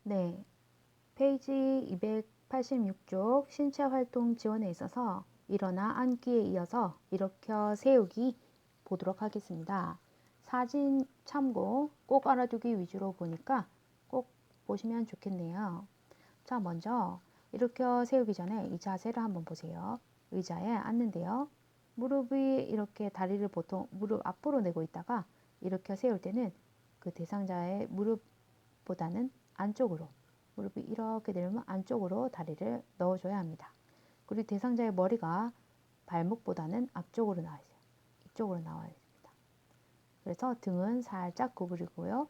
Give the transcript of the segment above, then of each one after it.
네, 페이지 286쪽 신체 활동 지원에 있어서 일어나 앉기에 이어서 일으켜 세우기 보도록 하겠습니다. 사진 참고 꼭 알아두기 위주로 보니까 꼭 보시면 좋겠네요. 자, 먼저 일으켜 세우기 전에 이 자세를 한번 보세요. 의자에 앉는데요. 무릎이 이렇게 다리를 보통 무릎 앞으로 내고 있다가 일으켜 세울 때는 그 대상자의 무릎보다는 안쪽으로, 무릎이 이렇게 내려면 안쪽으로 다리를 넣어줘야 합니다. 그리고 대상자의 머리가 발목보다는 앞쪽으로 나와 있어요. 이쪽으로 나와야 됩니다. 그래서 등은 살짝 구부리고요.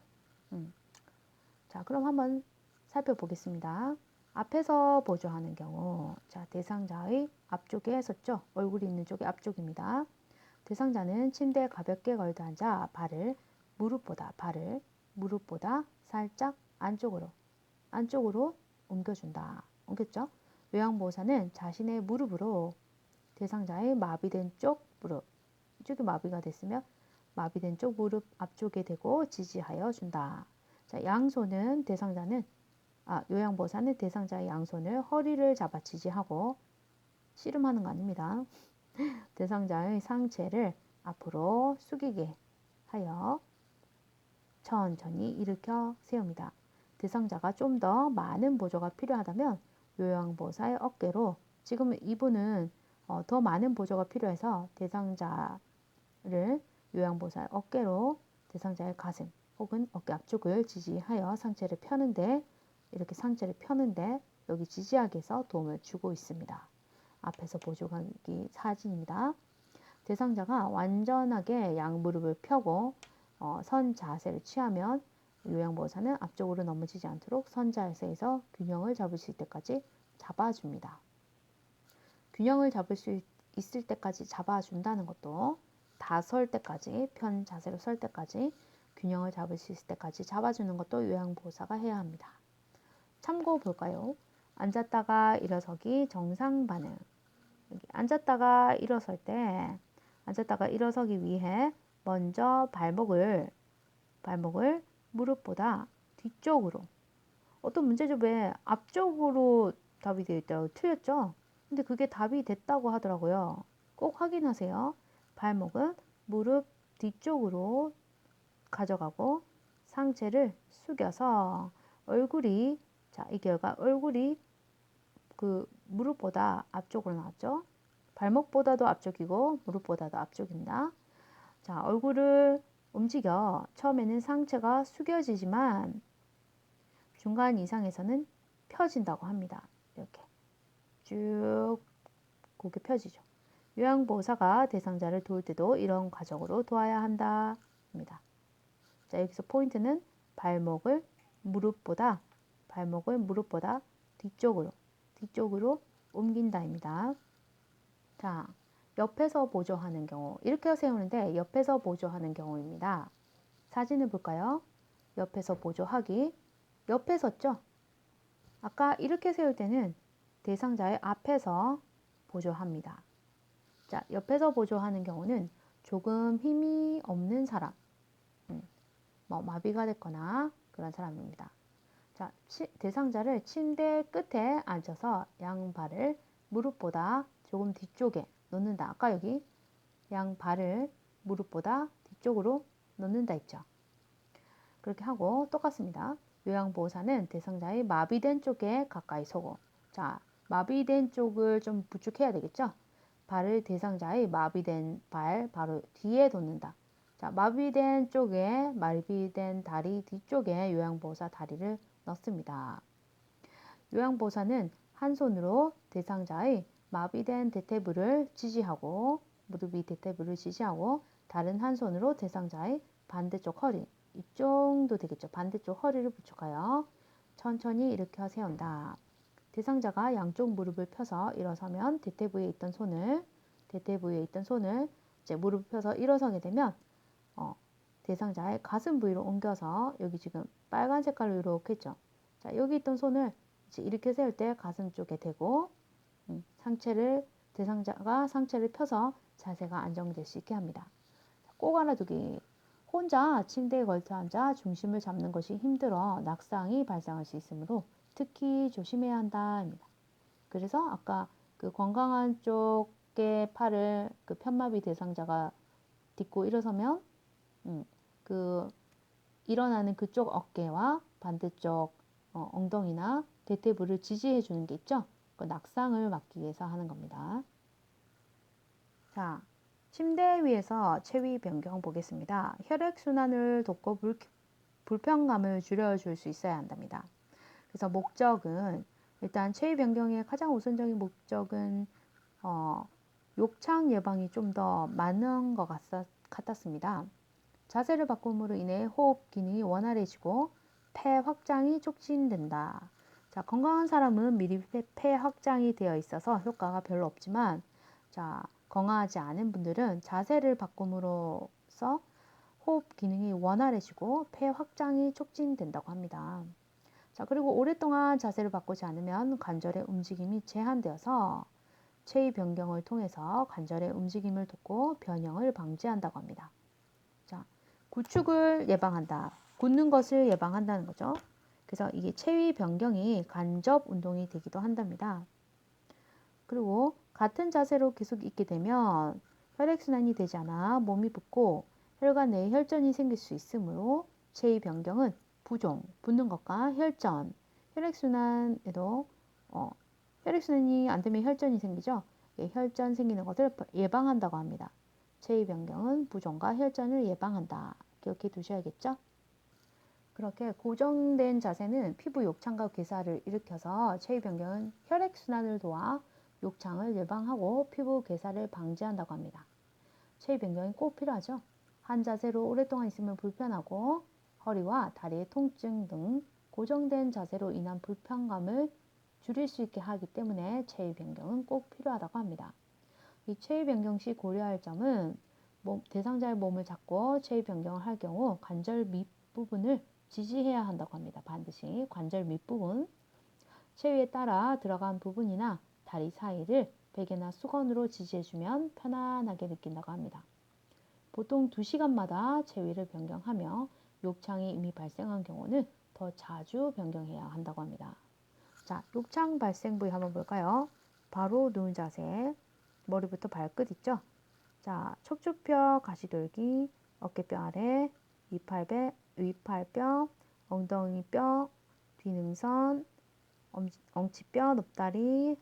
자, 그럼 한번 살펴보겠습니다. 앞에서 보조하는 경우, 자, 대상자의 앞쪽에 섰죠. 얼굴이 있는 쪽이 앞쪽입니다. 대상자는 침대에 가볍게 걸터 앉아 발을 무릎보다 살짝 안쪽으로 옮겨준다. 옮겼죠? 요양보호사는 자신의 무릎으로 대상자의 마비된 쪽 무릎, 이쪽이 마비가 됐으면 마비된 쪽 무릎 앞쪽에 대고 지지하여 준다. 자, 요양보호사는 대상자의 양손을 허리를 잡아 지지하고, 씨름하는 거 아닙니다. 대상자의 상체를 앞으로 숙이게 하여 천천히 일으켜 세웁니다. 대상자가 좀 더 많은 보조가 필요하다면 요양보호사의 어깨로, 지금 이분은 더 많은 보조가 필요해서 대상자를 요양보호사의 어깨로 대상자의 가슴 혹은 어깨 앞쪽을 지지하여 이렇게 상체를 펴는데 여기 지지하기 위해서 도움을 주고 있습니다. 앞에서 보조하기 사진입니다. 대상자가 완전하게 양무릎을 펴고 선 자세를 취하면 요양보호사는 앞쪽으로 넘어지지 않도록 선 자세에서 균형을 잡으실 때까지 잡아줍니다. 균형을 잡을 수 있을 때까지 잡아준다는 것도 다 설 때까지, 편 자세로 설 때까지, 균형을 잡을 수 있을 때까지 잡아주는 것도 요양보호사가 해야 합니다. 참고 볼까요? 앉았다가 일어서기 정상 반응. 여기 앉았다가 일어서기 위해 먼저 발목을 무릎보다 뒤쪽으로. 어떤 문제죠? 왜 앞쪽으로 답이 되어 있더라고요. 틀렸죠? 근데 그게 답이 됐다고 하더라고요. 꼭 확인하세요. 발목은 무릎 뒤쪽으로 가져가고 상체를 숙여서 이 결과 얼굴이 그 무릎보다 앞쪽으로 나왔죠. 발목보다도 앞쪽이고 무릎보다도 앞쪽입니다. 자, 얼굴을 움직여 처음에는 상체가 숙여지지만 중간 이상에서는 펴진다고 합니다. 이렇게 쭉 고개 펴지죠. 요양보호사가 대상자를 도울 때도 이런 과정으로 도와야 한다 합니다. 자, 여기서 포인트는 발목을 무릎보다 뒤쪽으로 옮긴다입니다. 자, 옆에서 보조하는 경우, 이렇게 세우는데 옆에서 보조하는 경우입니다. 사진을 볼까요? 옆에서 보조하기. 옆에 섰죠? 아까 이렇게 세울 때는 대상자의 앞에서 보조합니다. 자, 옆에서 보조하는 경우는 조금 힘이 없는 사람, 마비가 됐거나 그런 사람입니다. 자, 대상자를 침대 끝에 앉혀서 양발을 무릎보다 조금 뒤쪽에 놓는다. 아까 여기 양발을 무릎보다 뒤쪽으로 놓는다 했죠. 그렇게 하고 똑같습니다. 요양보호사는 대상자의 마비된 쪽에 가까이 서고, 자, 마비된 쪽을 좀 부축해야 되겠죠. 발을 대상자의 마비된 발 바로 뒤에 놓는다. 자, 마비된 다리 뒤쪽에 요양보호사 다리를 넣습니다. 요양보호사는 한 손으로 대상자의 마비된 무릎이 대퇴부를 지지하고 다른 한 손으로 대상자의 반대쪽 허리, 이 정도 되겠죠. 반대쪽 허리를 부축하여 천천히 일으켜 세운다. 대상자가 양쪽 무릎을 펴서 일어서면 대퇴부에 있던 손을 이제 무릎을 펴서 일어서게 되면 대상자의 가슴 부위로 옮겨서, 여기 지금 빨간 색깔로 이렇게 했죠. 자, 여기 있던 손을 이제 이렇게 세울 때 가슴 쪽에 대고 대상자가 상체를 펴서 자세가 안정될 수 있게 합니다. 꼭 알아두기. 혼자 침대에 걸터 앉아 중심을 잡는 것이 힘들어 낙상이 발생할 수 있으므로 특히 조심해야 한다입니다. 그래서 아까 그 건강한 쪽의 팔을 그 편마비 대상자가 딛고 일어서면 그 일어나는 그쪽 어깨와 반대쪽 엉덩이나 대퇴부를 지지해 주는 게 있죠. 그 낙상을 막기 위해서 하는 겁니다. 자, 침대 위에서 체위 변경 보겠습니다. 혈액순환을 돕고 불편감을 줄여줄 수 있어야 한답니다. 그래서 목적은 일단 체위 변경의 가장 우선적인 목적은 욕창 예방이 좀 더 많은 것 같았습니다. 자세를 바꿈으로 인해 호흡 기능이 원활해지고 폐 확장이 촉진된다. 자, 건강한 사람은 미리 폐 확장이 되어 있어서 효과가 별로 없지만 자, 건강하지 않은 분들은 자세를 바꿈으로써 호흡 기능이 원활해지고 폐 확장이 촉진된다고 합니다. 자, 그리고 오랫동안 자세를 바꾸지 않으면 관절의 움직임이 제한되어서 체위 변경을 통해서 관절의 움직임을 돕고 변형을 방지한다고 합니다. 자, 구축을 예방한다. 굳는 것을 예방한다는 거죠. 그래서 이게 체위 변경이 간접 운동이 되기도 한답니다. 그리고 같은 자세로 계속 있게 되면 혈액순환이 되지 않아 몸이 붓고 혈관 내에 혈전이 생길 수 있으므로 체위 변경은 부종, 붓는 것과 혈전, 혈액순환에도 혈액순환이 안 되면 혈전이 생기죠. 혈전 생기는 것을 예방한다고 합니다. 체위 변경은 부종과 혈전을 예방한다. 기억해 두셔야겠죠? 그렇게 고정된 자세는 피부 욕창과 괴사를 일으켜서 체위 변경은 혈액순환을 도와 욕창을 예방하고 피부 괴사를 방지한다고 합니다. 체위 변경이 꼭 필요하죠. 한 자세로 오랫동안 있으면 불편하고 허리와 다리의 통증 등 고정된 자세로 인한 불편감을 줄일 수 있게 하기 때문에 체위 변경은 꼭 필요하다고 합니다. 이 체위 변경 시 고려할 점은 대상자의 몸을 잡고 체위 변경을 할 경우 관절 밑부분을 지지해야 한다고 합니다. 반드시 관절 밑부분, 체위에 따라 들어간 부분이나 다리 사이를 베개나 수건으로 지지해주면 편안하게 느낀다고 합니다. 보통 2시간마다 체위를 변경하며 욕창이 이미 발생한 경우는 더 자주 변경해야 한다고 합니다. 자, 욕창 발생 부위 한번 볼까요? 바로 누운 자세, 머리부터 발끝 있죠? 자, 척추뼈, 가시돌기, 어깨뼈 아래, 위팔뼈, 엉덩이뼈, 뒤능선, 엉치뼈, 높다리,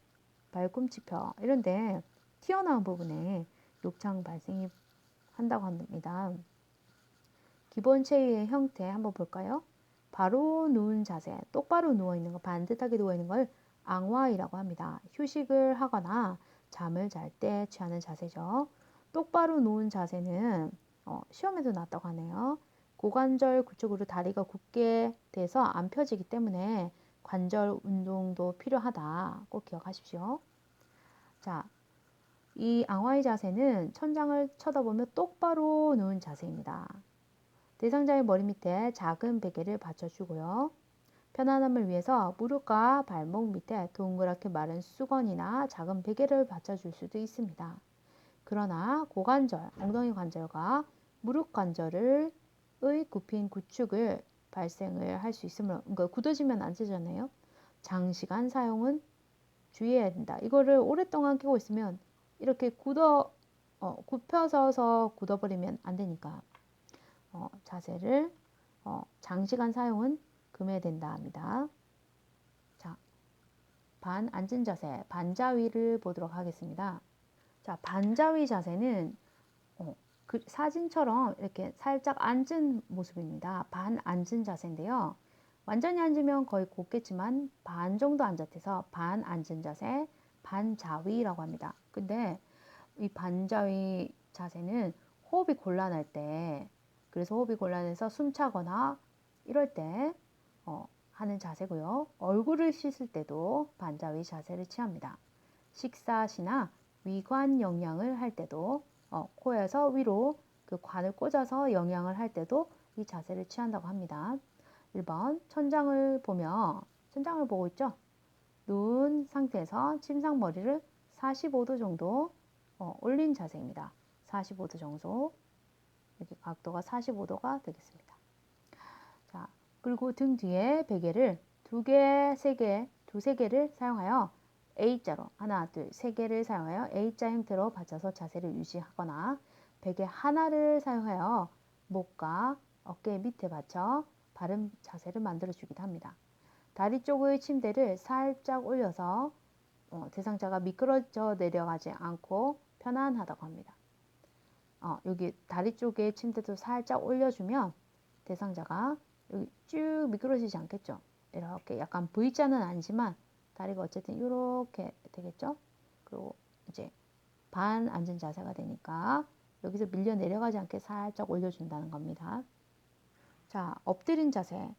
발꿈치뼈 이런데 튀어나온 부분에 욕창 발생이 한다고 합니다. 기본 체위의 형태 한번 볼까요? 바로 누운 자세, 똑바로 누워있는 거, 반듯하게 누워있는 걸 앙와이라고 합니다. 휴식을 하거나 잠을 잘 때 취하는 자세죠. 똑바로 누운 자세는 시험에도 나왔다고 하네요. 고관절 구축으로 다리가 굳게 돼서 안 펴지기 때문에 관절 운동도 필요하다. 꼭 기억하십시오. 자, 이 앙와이 자세는 천장을 쳐다보며 똑바로 누운 자세입니다. 대상자의 머리 밑에 작은 베개를 받쳐주고요. 편안함을 위해서 무릎과 발목 밑에 동그랗게 마른 수건이나 작은 베개를 받쳐줄 수도 있습니다. 그러나 고관절, 엉덩이 관절과 무릎 관절의 굽힌 구축을 발생을 할 수 있으므로 그러니까 굳어지면 안 되잖아요. 장시간 사용은 주의해야 된다. 이거를 오랫동안 끼고 있으면 이렇게 굽혀져서 굳어버리면 안 되니까 자세를 장시간 사용은 금해된다 합니다. 자, 앉은 자세, 반자위를 보도록 하겠습니다. 자, 반자위 자세는 그 사진처럼 이렇게 살짝 앉은 모습입니다. 반 앉은 자세인데요. 완전히 앉으면 거의 곱겠지만 반 정도 앉아서 반 앉은 자세, 반자위라고 합니다. 근데 이 반자위 자세는 호흡이 곤란할 때, 그래서 호흡이 곤란해서 숨차거나 이럴 때 하는 자세고요. 얼굴을 씻을 때도 반자위 자세를 취합니다. 식사 시나 위관 영양을 할 때도 코에서 위로 그 관을 꽂아서 영양을 할 때도 이 자세를 취한다고 합니다. 1번 천장을 보고 있죠. 누운 상태에서 침상머리를 45도 정도 올린 자세입니다. 45도 정도. 여기 각도가 45도가 되겠습니다. 자, 그리고 등 뒤에 베개를 두세 개를 사용하여 A자로 하나, 둘, 세 개를 사용하여 A자 형태로 받쳐서 자세를 유지하거나 베개 하나를 사용하여 목과 어깨 밑에 받쳐 바른 자세를 만들어 주기도 합니다. 다리 쪽의 침대를 살짝 올려서 대상자가 미끄러져 내려가지 않고 편안하다고 합니다. 여기 다리 쪽에 침대도 살짝 올려주면 대상자가 여기 쭉 미끄러지지 않겠죠. 이렇게 약간 V자는 아니지만 다리가 어쨌든 이렇게 되겠죠. 그리고 이제 반 앉은 자세가 되니까 여기서 밀려 내려가지 않게 살짝 올려준다는 겁니다. 자, 엎드린 자세.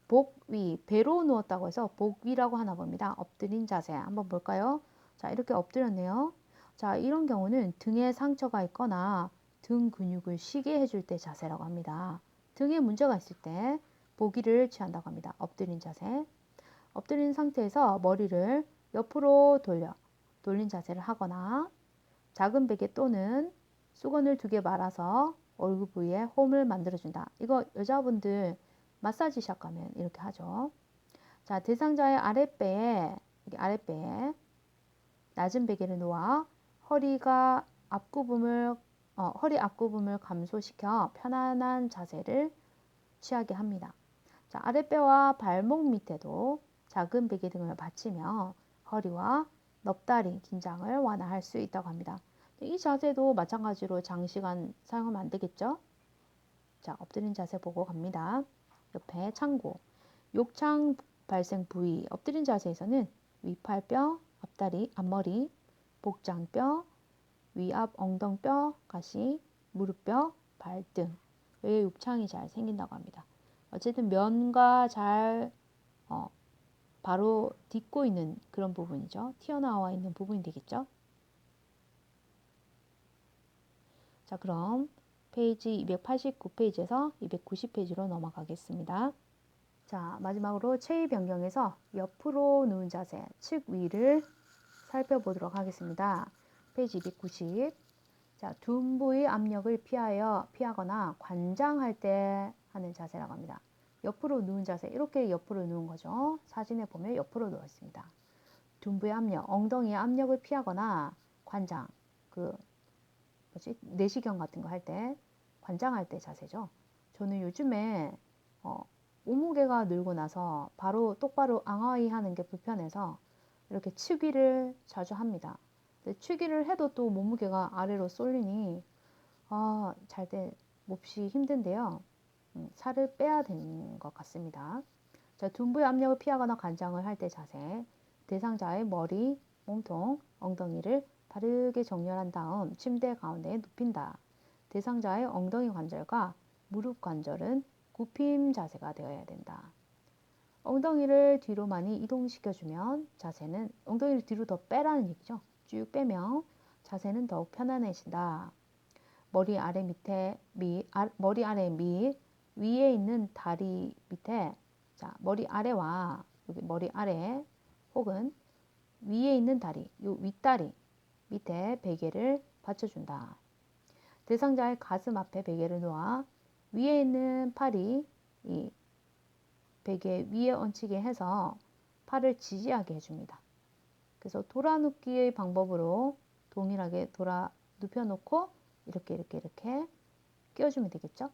복 위, 배로 누웠다고 해서 복 위라고 하나 봅니다. 엎드린 자세 한번 볼까요? 자, 이렇게 엎드렸네요. 자, 이런 경우는 등에 상처가 있거나 등 근육을 쉬게 해줄 때 자세라고 합니다. 등에 문제가 있을 때 보기를 취한다고 합니다. 엎드린 자세. 엎드린 상태에서 머리를 옆으로 돌린 자세를 하거나 작은 베개 또는 수건을 2개 말아서 얼굴 부위에 홈을 만들어준다. 이거 여자분들 마사지샵 가면 이렇게 하죠. 자, 대상자의 아랫배에 낮은 베개를 놓아 허리 앞구분을 감소시켜 편안한 자세를 취하게 합니다. 자, 아랫배와 발목 밑에도 작은 베개 등을 받치며 허리와 넙다리 긴장을 완화할 수 있다고 합니다. 이 자세도 마찬가지로 장시간 사용하면 안 되겠죠? 자, 엎드린 자세 보고 갑니다. 옆에 참고. 욕창 발생 부위. 엎드린 자세에서는 위팔뼈, 앞머리, 복장뼈, 위앞 엉덩뼈, 가시, 무릎뼈, 발등. 왜 욕창이 잘 생긴다고 합니다. 어쨌든 면과 잘 바로 딛고 있는 그런 부분이죠. 튀어나와 있는 부분이 되겠죠. 자, 그럼 페이지 289페이지에서 290페이지로 넘어가겠습니다. 자, 마지막으로 체위 변경에서 옆으로 누운 자세, 측 위를 살펴보도록 하겠습니다. 페이지 290. 자, 둔부의 압력을 피하거나 관장할 때 하는 자세라고 합니다. 옆으로 누운 자세, 이렇게 옆으로 누운 거죠. 사진에 보면 옆으로 누워 있습니다. 둔부의 압력, 엉덩이의 압력을 피하거나 관장, 내시경 같은 거 할 때, 관장할 때 자세죠. 저는 요즘에 몸무게가 늘고 나서 바로 똑바로 앙하이 하는 게 불편해서 이렇게 측위를 자주 합니다. 근데 측위를 해도 또 몸무게가 아래로 쏠리니 잘 때 몹시 힘든데요. 살을 빼야 되는 것 같습니다. 자, 둔부의 압력을 피하거나 관장을 할 때 자세. 대상자의 머리, 몸통, 엉덩이를 바르게 정렬한 다음 침대 가운데에 눕힌다. 대상자의 엉덩이 관절과 무릎 관절은 굽힘 자세가 되어야 된다. 엉덩이를 뒤로 많이 이동시켜주면 자세는 엉덩이를 뒤로 더 빼라는 얘기죠. 쭉 빼면 자세는 더욱 편안해진다. 머리 아래 밑 위에 있는 다리 밑에 자, 머리 아래와 여기 머리 아래 혹은 위에 있는 다리, 요 윗다리 밑에 베개를 받쳐준다. 대상자의 가슴 앞에 베개를 놓아 위에 있는 팔이 이 베개 위에 얹히게 해서 팔을 지지하게 해줍니다. 그래서 돌아 눕기의 방법으로 동일하게 돌아 눕혀놓고 이렇게 끼워주면 되겠죠?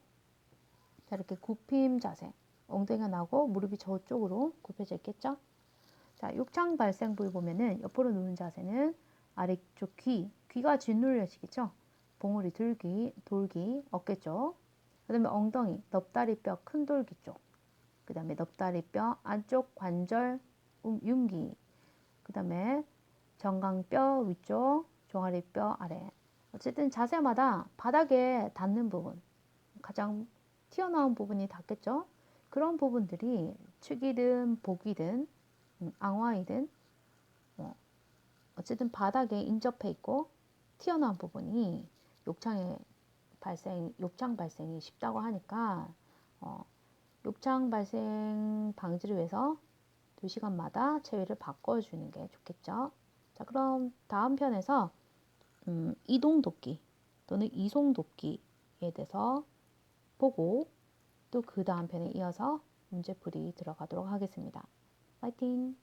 자, 이렇게 굽힘 자세. 엉덩이가 나고 무릎이 저쪽으로 굽혀져 있겠죠? 자, 욕창 발생 부위 보면은 옆으로 누운 자세는 아래쪽 귀가 짓눌려지겠죠? 봉우리 돌기, 어깨 쪽. 그 다음에 엉덩이, 넙다리뼈 큰 돌기 쪽. 그 다음에 넙다리뼈 안쪽 관절, 윤기. 그 다음에 정강뼈 위쪽, 종아리뼈 아래. 어쨌든 자세마다 바닥에 닿는 부분, 가장 튀어나온 부분이 닿겠죠? 그런 부분들이 축이든 복이든 앙화이든 어쨌든 바닥에 인접해 있고 튀어나온 부분이 욕창 발생이 쉽다고 하니까 욕창 발생 방지를 위해서 2시간마다 체위를 바꿔주는 게 좋겠죠. 자, 그럼 다음 편에서 이동 돕기 또는 이송 돕기 대해서 보고 또 그 다음 편에 이어서 문제풀이 들어가도록 하겠습니다. 파이팅!